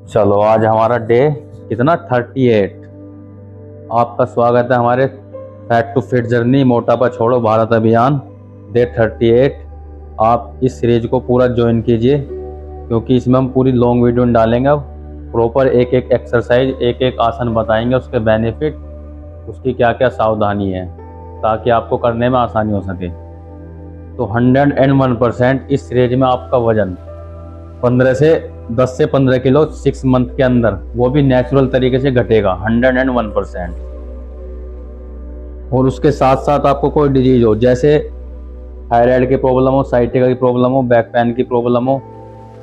चलो आज हमारा डे कितना 38। आपका स्वागत है हमारे फैट टू फिट जर्नी मोटापा छोड़ो भारत अभियान डे 38। आप इस सीरीज को पूरा ज्वाइन कीजिए क्योंकि इसमें हम पूरी लॉन्ग वीडियो डालेंगे। अब प्रॉपर एक एक एक्सरसाइज एक एक आसन बताएंगे, उसके बेनिफिट, उसकी क्या क्या सावधानी है ताकि आपको करने में आसानी हो सके। तो 101% इस सीरीज में आपका वजन 10 से 15 किलो 6 मंथ के अंदर, वो भी नेचुरल तरीके से घटेगा 101%। और उसके साथ साथ आपको कोई डिजीज हो, जैसे थायराइड की प्रॉब्लम हो, साइटिका की प्रॉब्लम हो, बैक पेन की प्रॉब्लम हो,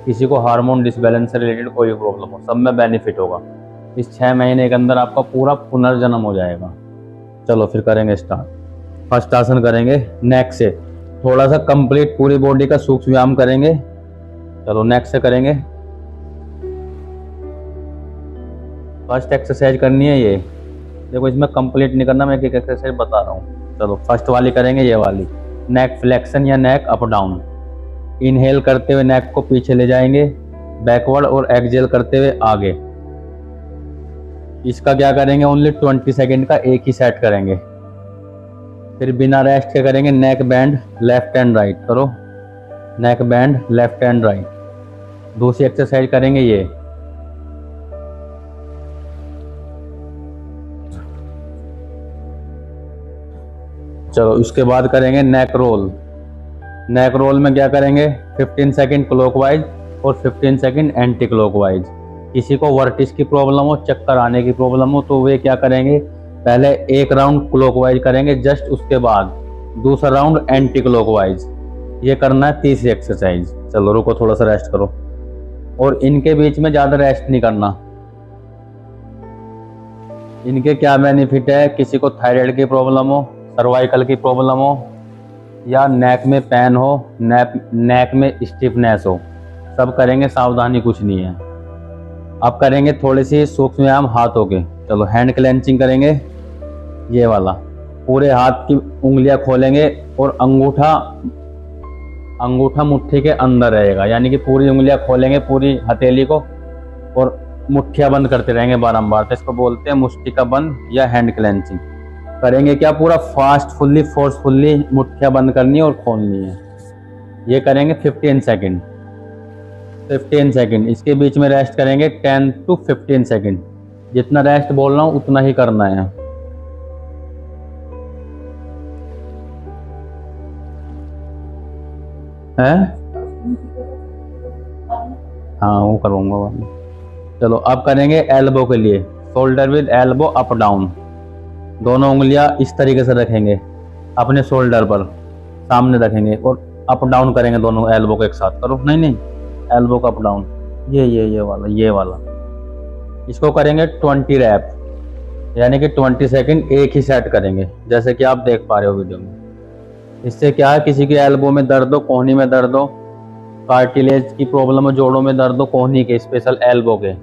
किसी को हार्मोन डिसबैलेंस से रिलेटेड कोई प्रॉब्लम हो, सब में बेनिफिट होगा। इस 6 महीने के अंदर आपका पूरा पुनर्जन्म हो जाएगा। चलो फिर करेंगे स्टार्ट। फर्स्ट आसन करेंगे नेक से, थोड़ा सा कंप्लीट पूरी बॉडी का सूक्ष्म व्यायाम करेंगे। चलो नेक से करेंगे। फर्स्ट एक्सरसाइज करनी है ये, देखो इसमें कंप्लीट नहीं करना, मैं एक एक एक्सरसाइज बता रहा हूँ। चलो फर्स्ट वाली करेंगे, ये वाली नेक फ्लेक्शन या नेक अप डाउन। इनहेल करते हुए नेक को पीछे ले जाएंगे बैकवर्ड और एक्सहेल करते हुए आगे। इसका क्या करेंगे, ओनली 20 सेकेंड का एक ही सेट करेंगे। फिर बिना रेस्ट के करेंगे neck band left and right. करो neck band left and right. दूसरी एक्सरसाइज करेंगे ये, चलो उसके बाद करेंगे नेक रोल। नेक रोल में क्या करेंगे, 15 सेकेंड क्लॉकवाइज और 15 सेकेंड एंटी क्लॉकवाइज। किसी को वर्टिस की प्रॉब्लम हो, चक्कर आने की प्रॉब्लम हो, तो वे क्या करेंगे, पहले एक राउंड क्लॉकवाइज करेंगे, जस्ट उसके बाद दूसरा राउंड एंटी क्लॉकवाइज। ये करना है तीसरी एक्सरसाइज। चलो रुको, थोड़ा सा रेस्ट करो। और इनके बीच में ज़्यादा रेस्ट नहीं करना। इनके क्या बेनिफिट है, किसी को थायराइड की प्रॉब्लम हो, सर्वाइकल की प्रॉब्लम हो, या नेक में पेन हो, नेक में स्टिफनेस हो, सब करेंगे, सावधानी कुछ नहीं है। अब करेंगे थोड़ी सी सूक्ष्म व्यायाम हाथों के। चलो हैंड क्लेंचिंग करेंगे, ये वाला। पूरे हाथ की उंगलियां खोलेंगे और अंगूठा मुट्ठी के अंदर रहेगा, यानी कि पूरी उंगलियां खोलेंगे पूरी हथेली को और मुट्ठियां बंद करते रहेंगे बारंबार। तो इसको बोलते हैं मुट्ठी बंद या हैंड क्लेंचिंग। करेंगे क्या, पूरा फास्ट फुल्ली फोर्सफुल्ली मुट्ठियां बंद करनी है और खोलनी है। ये करेंगे 15 सेकेंड 15 सेकेंड। इसके बीच में रेस्ट करेंगे 10 to 15 सेकेंड। जितना रेस्ट बोल रहा हूँ उतना ही करना है। हाँ वो करूँगा। चलो अब करेंगे एल्बो के लिए, shoulder with elbow up down. दोनों उंगलियां इस तरीके से रखेंगे, अपने शोल्डर पर सामने रखेंगे और अप डाउन करेंगे दोनों एल्बो को एक साथ। करो, नहीं एल्बो का अप डाउन, ये वाला। इसको करेंगे 20 रैप, यानी कि 20 सेकंड एक ही सेट करेंगे, जैसे कि आप देख पा रहे हो वीडियो में। इससे क्या है, किसी की एल्बो में दर्द हो, कोहनी में दर्द हो, कार्टिलेज की प्रॉब्लम हो, जोड़ों में दर्द हो, कोहनी के स्पेशल एल्बो के,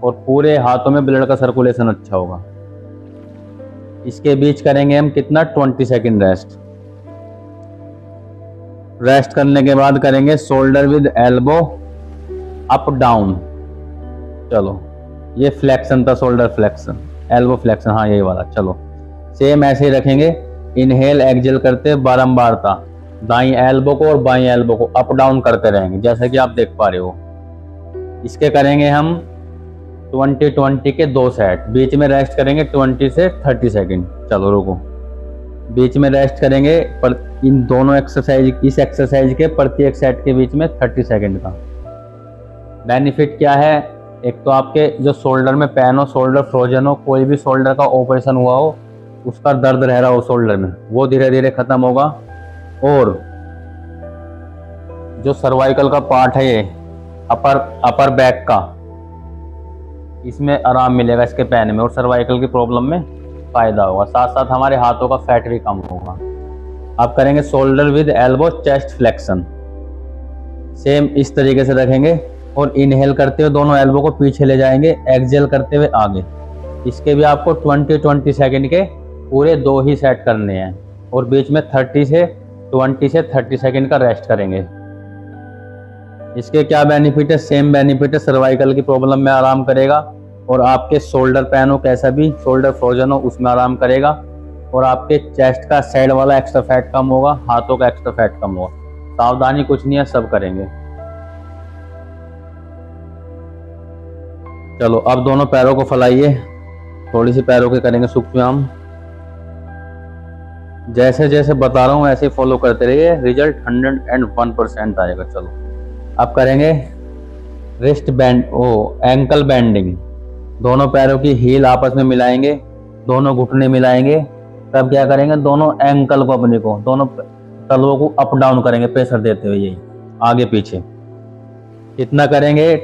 और पूरे हाथों में ब्लड का सर्कुलेशन अच्छा होगा। इसके बीच करेंगे हम कितना, 20 सेकेंड रेस्ट। रेस्ट करने के बाद करेंगे shoulder with elbow up down. चलो ये फ्लेक्शन था, शोल्डर फ्लेक्शन, एल्बो फ्लेक्शन, हाँ यही वाला। चलो सेम ऐसे ही रखेंगे, इनहेल एक्सहेल करते बारंबार था, दाई एल्बो को और बाई एल्बो को अप डाउन करते रहेंगे, जैसे कि आप देख पा रहे हो। इसके करेंगे हम 20-20 के 2 सेट। बीच में रेस्ट करेंगे 20 से 30 सेकेंड। चलो रुको, बीच में रेस्ट करेंगे पर इन दोनों एक्सरसाइज, इस एक्सरसाइज के प्रत्येक सेट के बीच में 30 सेकेंड का। बेनिफिट क्या है, एक तो आपके जो शोल्डर में पेन हो, शोल्डर फ्रोजन हो, कोई भी शोल्डर का ऑपरेशन हुआ हो, उसका दर्द रह रहा हो शोल्डर में, वो धीरे धीरे खत्म होगा। और जो सर्वाइकल का पार्ट है, ये अपर बैक का, इसमें आराम मिलेगा इसके पेन में, और सर्वाइकल की प्रॉब्लम में फायदा होगा। साथ साथ हमारे हाथों का फैट भी कम होगा। अब करेंगे shoulder with elbow chest flexion. Same इस तरीके से रखेंगे और इनहेल करते हुए दोनों एल्बो को पीछे ले जाएंगे, एक्सहेल करते हुए आगे। इसके भी आपको 20-20 सेकेंड के पूरे 2 ही सेट करने हैं, और बीच में 20 से 30 सेकेंड का रेस्ट करेंगे। इसके क्या बेनिफिट है, सेम बेनिफिट है, सर्वाइकल की प्रॉब्लम में आराम करेगा, और आपके शोल्डर पेन हो, कैसा भी शोल्डर फ्रोजन हो, उसमें आराम करेगा, और आपके चेस्ट का साइड वाला एक्स्ट्रा फैट कम होगा, हाथों का एक्स्ट्रा फैट कम होगा। सावधानी कुछ नहीं है, सब करेंगे। चलो अब दोनों पैरों को फैलाइए, थोड़ी सी पैरों के करेंगे सूक्ष्म। जैसे जैसे बता रहा हूँ ऐसे फॉलो करते रहिए, रिजल्ट 101% आएगा। चलो अब करेंगे रिस्ट बैंड, एंकल बैंडिंग। दोनों पैरों की हील आपस में मिलाएंगे, दोनों घुटने मिलाएंगे, तब क्या करेंगे, दोनों एंकल को अपने को, दोनों तलवों को अप डाउन करेंगे प्रेशर देते हुए, यही आगे पीछे। कितना करेंगे,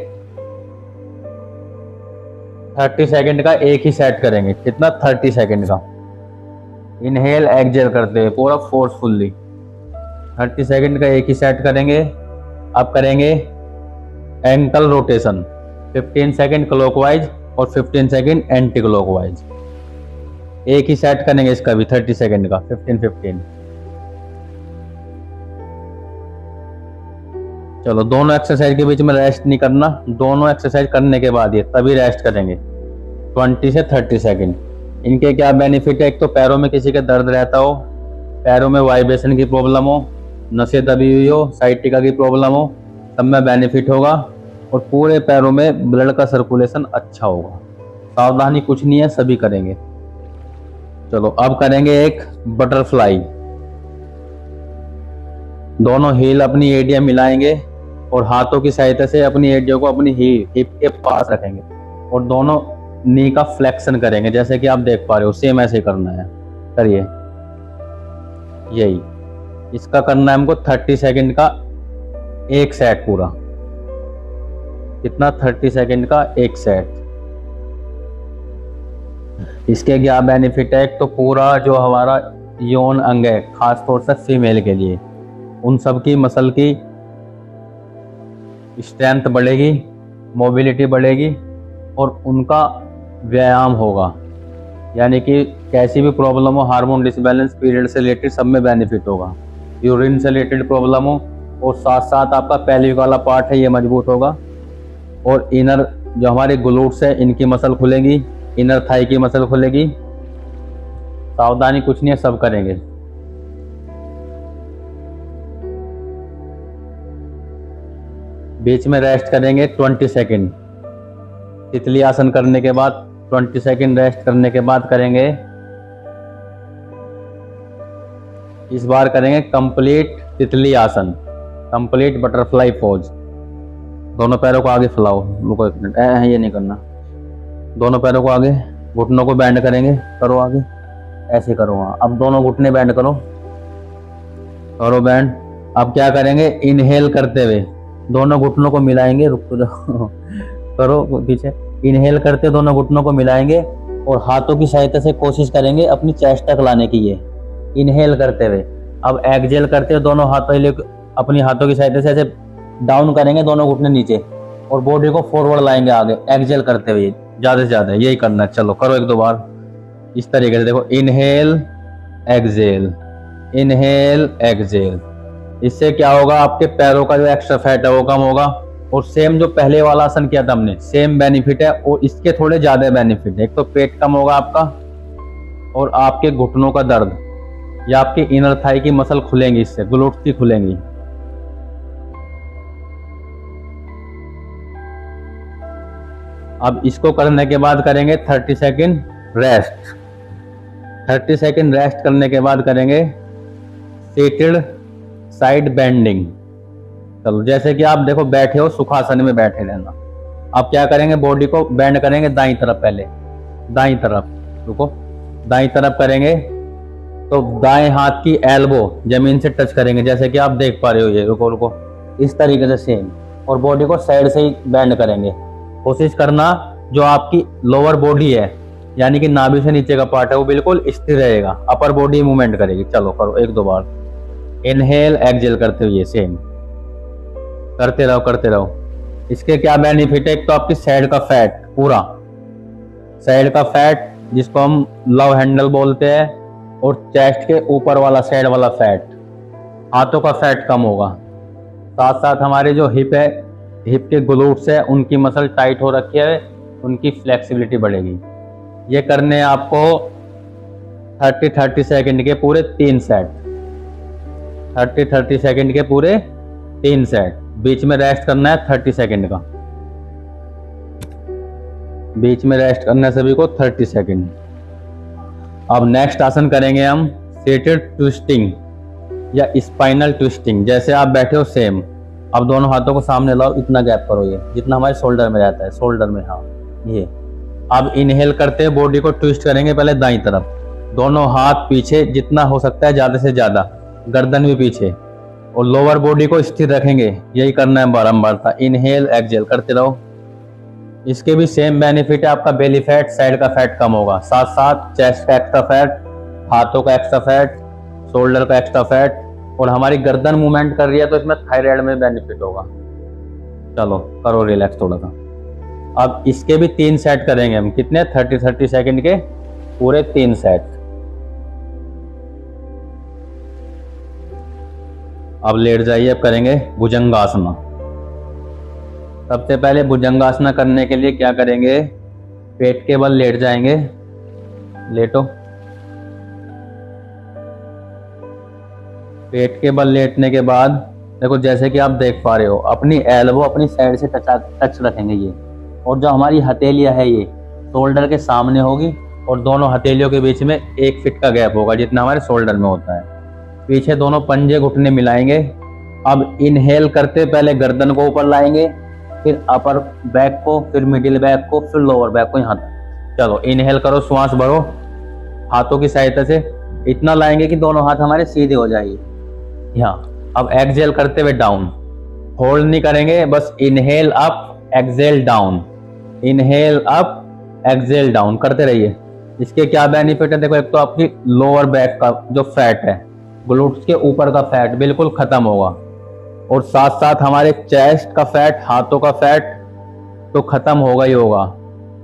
30 सेकंड का एक ही सेट करेंगे। कितना, 30 सेकंड का। इनहेल एक्सहेल करते हुए पूरा फोर्सफुल्ली 30 सेकंड का एक ही सेट करेंगे। अब करेंगे एंकल रोटेशन, 15 सेकंड क्लॉकवाइज और 15 सेकंड एंटी क्लॉकवाइज। एक ही सेट करेंगे इसका भी 30 सेकंड का, 15-15। चलो दोनों एक्सरसाइज के बीच में रेस्ट नहीं करना, दोनों एक्सरसाइज करने के बाद ये तभी रेस्ट करेंगे 20 से 30 सेकंड। इनके क्या बेनिफिट है, एक तो पैरों में किसी के दर्द रहता हो, पैरों में वाइब्रेशन की प्रॉब्लम हो, नसें दबी हुई हो, साइटिका की प्रॉब्लम हो, सब में बेनिफिट होगा, और पूरे पैरों में ब्लड का सर्कुलेशन अच्छा होगा। सावधानी कुछ नहीं है, सभी करेंगे। चलो अब करेंगे एक बटरफ्लाई। दोनों हील अपनी एडिया मिलाएंगे और हाथों की सहायता से अपनी एडिया को अपनी हिप के पास रखेंगे, और दोनों नी का फ्लेक्शन करेंगे, जैसे कि आप देख पा रहे हो। सेम ऐसे करना है, करिए। यही इसका करना है हमको 30 सेकंड का एक सेट पूरा। कितना, 30 सेकंड का एक सेट। इसके क्या बेनिफिट है, एक तो पूरा जो हमारा यौन अंग है, खास तौर से फीमेल के लिए, उन सब की मसल की स्ट्रेंथ बढ़ेगी, मोबिलिटी बढ़ेगी, और उनका व्यायाम होगा। यानी कि कैसी भी प्रॉब्लम हो, हार्मोन डिसबैलेंस, पीरियड से रिलेटेड, सब में बेनिफिट होगा। यूरिन से रिलेटेड प्रॉब्लम हो, और साथ साथ आपका पेल्विक वाला पार्ट है ये मजबूत होगा, और इनर जो हमारे ग्लूट्स है इनकी मसल खुलेगी, इनर थाई की मसल खुलेगी। सावधानी कुछ नहीं है, सब करेंगे। बीच में रेस्ट करेंगे 20 सेकंड। तितली आसन करने के बाद 20 सेकंड रेस्ट करने के बाद करेंगे, इस बार करेंगे कंप्लीट तितली आसन, कंप्लीट बटरफ्लाई पोज। दोनों पैरों को आगे फैलाओ, रुको एक मिनट, ये नहीं करना। दोनों पैरों को आगे, घुटनों को बैंड करेंगे, करो आगे, ऐसे करो। हाँ, अब दोनों घुटने बैंड करो, करो बैंड। अब क्या करेंगे, इनहेल करते हुए दोनों घुटनों को मिलाएंगे, रुक जाओ करो पीछे। इनहेल करते दोनों घुटनों को मिलाएंगे, और हाथों की सहायता से कोशिश करेंगे अपनी चेस्ट तक लाने की, ये इनहेल करते हुए। अब एक्सहेल करते हुए दोनों हाथों, अपनी हाथों की सहायता से ऐसे डाउन करेंगे दोनों घुटने नीचे, और बॉडी को फॉरवर्ड लाएंगे आगे, एक्सहेल करते हुए ज्यादा से ज्यादा। यही करना है। चलो करो एक दो बार इस तरीके से, देखो, इनहेल एक्सहेल, इनहेल एक्सहेल। इससे क्या होगा, आपके पैरों का जो एक्स्ट्रा फैट है वो कम होगा, और सेम जो पहले वाला आसन किया था हमने, सेम बेनिफिट है, और इसके थोड़े ज्यादा बेनिफिट है। एक तो पेट कम होगा आपका, और आपके घुटनों का दर्द, या आपकी इनर थाई की मसल खुलेंगी, इससे ग्लूट्स की खुलेंगी। अब इसको करने के बाद करेंगे 30 सेकंड रेस्ट। 30 सेकंड रेस्ट करने के बाद करेंगे सीटेड साइड बेंडिंग। चलो, जैसे कि आप देखो बैठे हो, सुखासन में बैठे रहना। अब क्या करेंगे, बॉडी को बेंड करेंगे दाईं तरफ, पहले दाईं तरफ, रुको, दाईं तरफ करेंगे तो दाएं हाथ की एल्बो जमीन से टच करेंगे, जैसे कि आप देख पा रहे हो। ये रुको रुको, इस तरीके से सेम, और बॉडी को साइड से ही बेंड करेंगे। कोशिश करना जो आपकी लोअर बॉडी है, यानी कि नाभि से नीचे का पार्ट है, वो बिल्कुल स्थिर रहेगा, अपर बॉडी मूवमेंट करेगी। चलो करो एक दो बार, इनहेल एक्सहेल करते हुए सेम करते रहो, करते रहो। इसके क्या बेनिफिट है, एक तो आपकी साइड का फैट, पूरा साइड का फैट जिसको हम लव हैंडल बोलते हैं, और चेस्ट के ऊपर वाला साइड वाला फैट, हाथों का फैट कम होगा। साथ साथ हमारे जो हिप है, हिप के ग्लूट्स है, उनकी मसल टाइट हो रखी है, उनकी फ्लेक्सिबिलिटी बढ़ेगी। ये करने हैं आपको 30 सेकंड के पूरे 3 सेट। 30 सेकंड के पूरे 3 सेट। बीच में रेस्ट करना है 30 सेकंड का। बीच में रेस्ट करना है सभी को 30 सेकंड। अब नेक्स्ट आसन करेंगे हम सीटेड ट्विस्टिंग या स्पाइनल ट्विस्टिंग। जैसे आप बैठे हो सेम, अब दोनों हाथों को सामने लाओ, इतना गैप करो, ये जितना हमारे शोल्डर में रहता है, शोल्डर में, हाँ ये। अब इनहेल करते हैं, बॉडी को ट्विस्ट करेंगे पहले दाईं तरफ, दोनों हाथ पीछे जितना हो सकता है ज़्यादा से ज़्यादा, गर्दन भी पीछे, और लोअर बॉडी को स्थिर रखेंगे। यही करना है बारम्बार था, इनहेल एक्सहेल करते रहो। इसके भी सेम बेनिफिट है, आपका बेली फैट, साइड का फैट कम होगा, साथ साथ चेस्ट का एक्स्ट्रा फैट, हाथों का एक्स्ट्रा फैट, शोल्डर का एक्स्ट्रा फैट, और हमारी गर्दन मूवमेंट कर रही है तो इसमें थायराइड में बेनिफिट होगा। चलो करो रिलैक्स थोड़ा सा। अब इसके भी 3 सेट करेंगे हम, कितने, 30 सेकंड के पूरे 3 सेट। अब लेट जाइए, अब करेंगे भुजंगासना। सबसे पहले भुजंगासना करने के लिए क्या करेंगे, पेट के बल लेट जाएंगे, लेटो। पेट के बल लेटने के बाद देखो, जैसे कि आप देख पा रहे हो, अपनी एल्बो अपनी साइड से टच रखेंगे ये, और जो हमारी हथेलियां है ये शोल्डर के सामने होगी, और दोनों हथेलियों के बीच में 1 फीट का गैप होगा जितना हमारे शोल्डर में होता है। पीछे दोनों पंजे घुटने मिलाएंगे। अब इनहेल करते पहले गर्दन को ऊपर लाएंगे, फिर अपर बैक को, फिर मिडिल बैक को, फिर लोअर बैक को यहाँ तक। चलो इनहेल करो, श्वास भरो हाथों की सहायता से, इतना लाएंगे कि दोनों हाथ हमारे सीधे हो जाएंगे यहाँ। अब एक्सहेल करते हुए डाउन, होल्ड नहीं करेंगे, बस inhale up exhale down, inhale up exhale down करते रहिए। इसके क्या बेनिफिट है, देखो एक तो आपकी लोअर बैक का जो फैट है, ग्लूट्स के ऊपर का फैट बिल्कुल खत्म होगा, और साथ साथ हमारे चेस्ट का फैट, हाथों का फैट तो खत्म होगा ही होगा।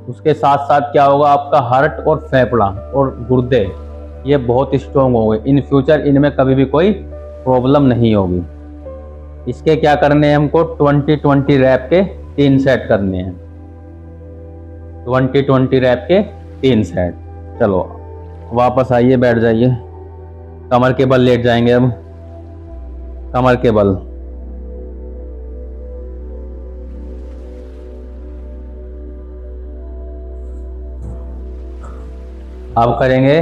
उसके साथ साथ क्या होगा, आपका हार्ट और फेफड़ा और गुर्दे ये बहुत स्ट्रॉन्ग होंगे। इन फ्यूचर इनमें कभी भी कोई प्रॉब्लम नहीं होगी। इसके क्या करने हैं हमको, 20-20 रैप के 3 सेट करने हैं। 20-20 रैप के 3 सेट। चलो वापस आइए, बैठ जाइए, कमर के बल लेट जाएंगे। अब कमर के बल, अब करेंगे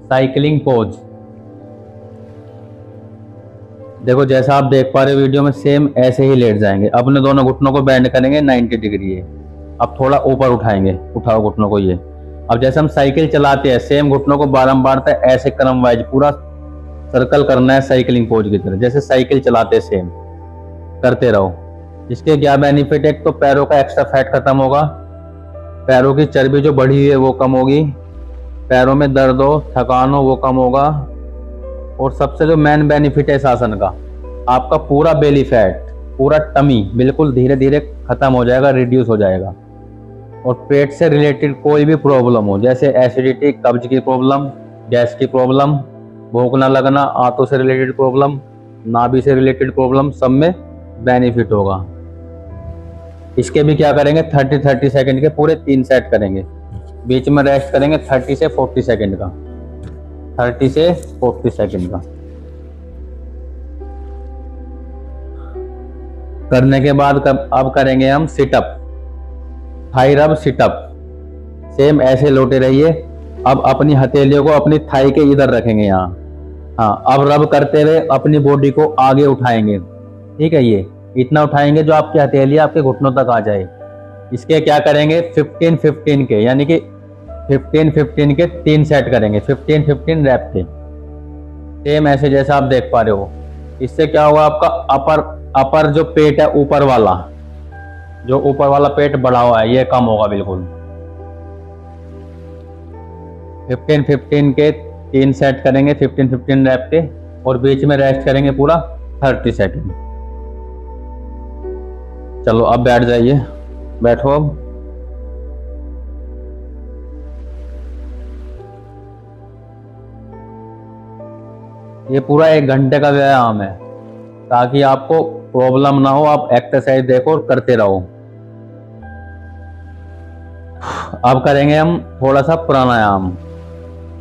साइकिलिंग पोज। देखो जैसा आप देख पा रहे हो वीडियो में, सेम ऐसे ही लेट जाएंगे। अपने दोनों घुटनों को बेंड करेंगे 90 डिग्री है। अब थोड़ा ऊपर उठाएंगे, उठाओ घुटनों को ये। अब जैसे हम साइकिल चलाते हैं, सेम घुटनों को बारंबार तक ऐसे क्रम वाइज पूरा सर्कल करना है साइकिलिंग पोज की तरह, जैसे साइकिल चलाते सेम करते रहो। इसके क्या बेनिफिट है, एक तो पैरों का एक्स्ट्रा फैट खत्म होगा, पैरों की चर्बी जो बढ़ी हुई है वो कम होगी, पैरों में दर्द हो, थकान हो वो कम होगा, और सबसे जो मेन बेनिफिट है इस आसन का, आपका पूरा बेली फैट, पूरा टमी बिल्कुल धीरे धीरे खत्म हो जाएगा, रिड्यूस हो जाएगा। और पेट से रिलेटेड कोई भी प्रॉब्लम हो, जैसे एसिडिटी, कब्ज की प्रॉब्लम, गैस की प्रॉब्लम, भूख ना लगना, आंतों से रिलेटेड प्रॉब्लम, नाभि से रिलेटेड प्रॉब्लम, सब में बेनिफिट होगा। इसके भी क्या करेंगे, 30 सेकंड के पूरे 3 सेट करेंगे। बीच में रेस्ट करेंगे 30 से 40 सेकंड का, 30 से 40 सेकंड का। करने के बाद अब करेंगे हम सिटअप, थाई रब सिटअप। सेम ऐसे लोटे रहिए। अब अपनी हथेलियों को अपनी थाई के इधर रखेंगे यहाँ। हाँ, अब रब करते हुए अपनी बॉडी को आगे उठाएंगे। ठीक है, ये इतना उठाएंगे जो आपकी हथेली आपके घुटनों तक आ जाए। इसके क्या करेंगे, 15-15 के, यानी कि 15-15 के 3 सेट करेंगे, 15-15 रैप के। सेम ऐसे जैसा आप देख पा रहे हो। इससे क्या होगा, आपका अपर जो पेट है, ऊपर वाला जो ऊपर वाला पेट बढ़ा हुआ है ये कम होगा बिल्कुल। 15-15 के 3 सेट करेंगे, 15-15 रैप के, और बीच में रेस्ट करेंगे पूरा 30 सेकंड। चलो अब बैठ जाइए, बैठो अब। ये पूरा 1 घंटे का व्यायाम है, ताकि आपको प्रॉब्लम ना हो, आप एक्सरसाइज देखो और करते रहो। अब करेंगे हम थोड़ा सा प्राणायाम,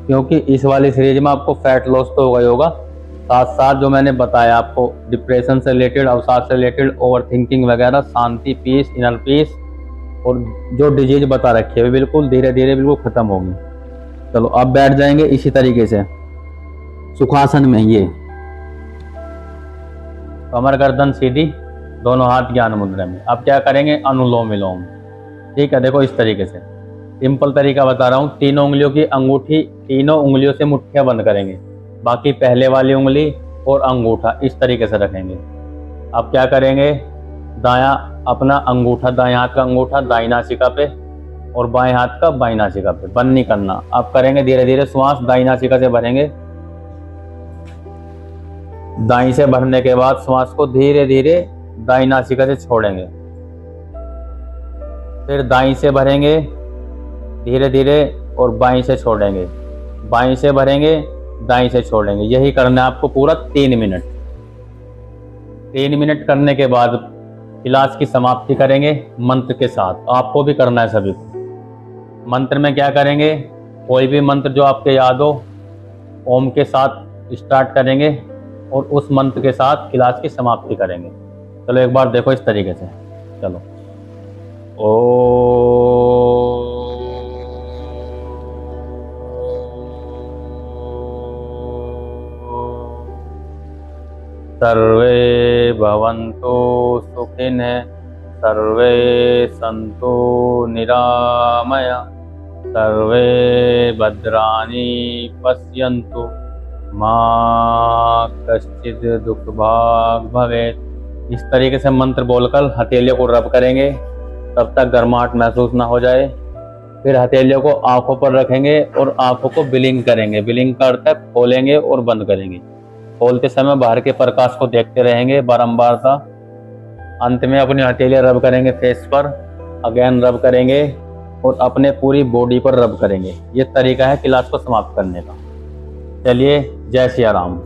क्योंकि इस वाली सीरीज में आपको फैट लॉस तो होगा ही होगा, साथ साथ जो मैंने बताया आपको डिप्रेशन से रिलेटेड, अवसाद से रिलेटेड, ओवर थिंकिंग वगैरह, शांति, पीस, इनर पीस, और जो डिजीज बता रखी है बिल्कुल धीरे धीरे बिल्कुल खत्म होगी। चलो अब बैठ जाएंगे इसी तरीके से सुखासन में। ये कमर गर्दन सीधी, दोनों हाथ ज्ञान मुद्रा में। अब क्या करेंगे, अनुलोम विलोम। ठीक है, देखो इस तरीके से सिंपल तरीका बता रहा हूँ। तीनों उंगलियों की अंगूठी, तीनों उंगलियों से मुट्ठियां बंद करेंगे, बाकी पहले वाली उंगली और अंगूठा इस तरीके से रखेंगे। अब क्या करेंगे, दायां अपना अंगूठा, दाएं हाथ का अंगूठा दाईं नासिका पे और बाएं हाथ का बाईं नासिका पे, बंद नहीं करना। अब करेंगे धीरे धीरे श्वास, दाईं नासिका से भरेंगे, दाईं से भरने के बाद श्वास को धीरे धीरे दाईं नासिका से छोड़ेंगे, फिर दाईं से भरेंगे धीरे धीरे और बाईं से छोड़ेंगे, बाईं से भरेंगे दाईं से छोड़ेंगे। यही करना है आपको पूरा 3 मिनट। 3 मिनट करने के बाद इलाज की समाप्ति करेंगे मंत्र के साथ। आपको भी करना है सभी को। मंत्र में क्या करेंगे, कोई भी मंत्र जो आपके याद हो, ओम के साथ स्टार्ट करेंगे और उस मंत्र के साथ इलाज की समाप्ति करेंगे। चलो एक बार देखो इस तरीके से। चलो ओ सर्वे भवन्तु सुखिनः, सर्वे सन्तु निरामया, सर्वे भद्राणि पश्यन्तु, मा कश्चित् दुःखभाग् भवेत्। इस तरीके से मंत्र बोलकर हथेलियों को रब करेंगे तब तक गर्माहट महसूस ना हो जाए। फिर हथेलियों को आंखों पर रखेंगे और आंखों को ब्लिंक करेंगे। ब्लिंक कर तक खोलेंगे और बंद करेंगे। खोलते समय बाहर के प्रकाश को देखते रहेंगे बारंबार सा। अंत में अपनी हथेलियां रब करेंगे फेस पर, अगेन रब करेंगे और अपने पूरी बॉडी पर रब करेंगे। ये तरीका है क्लास को समाप्त करने का। चलिए, जय सिया राम।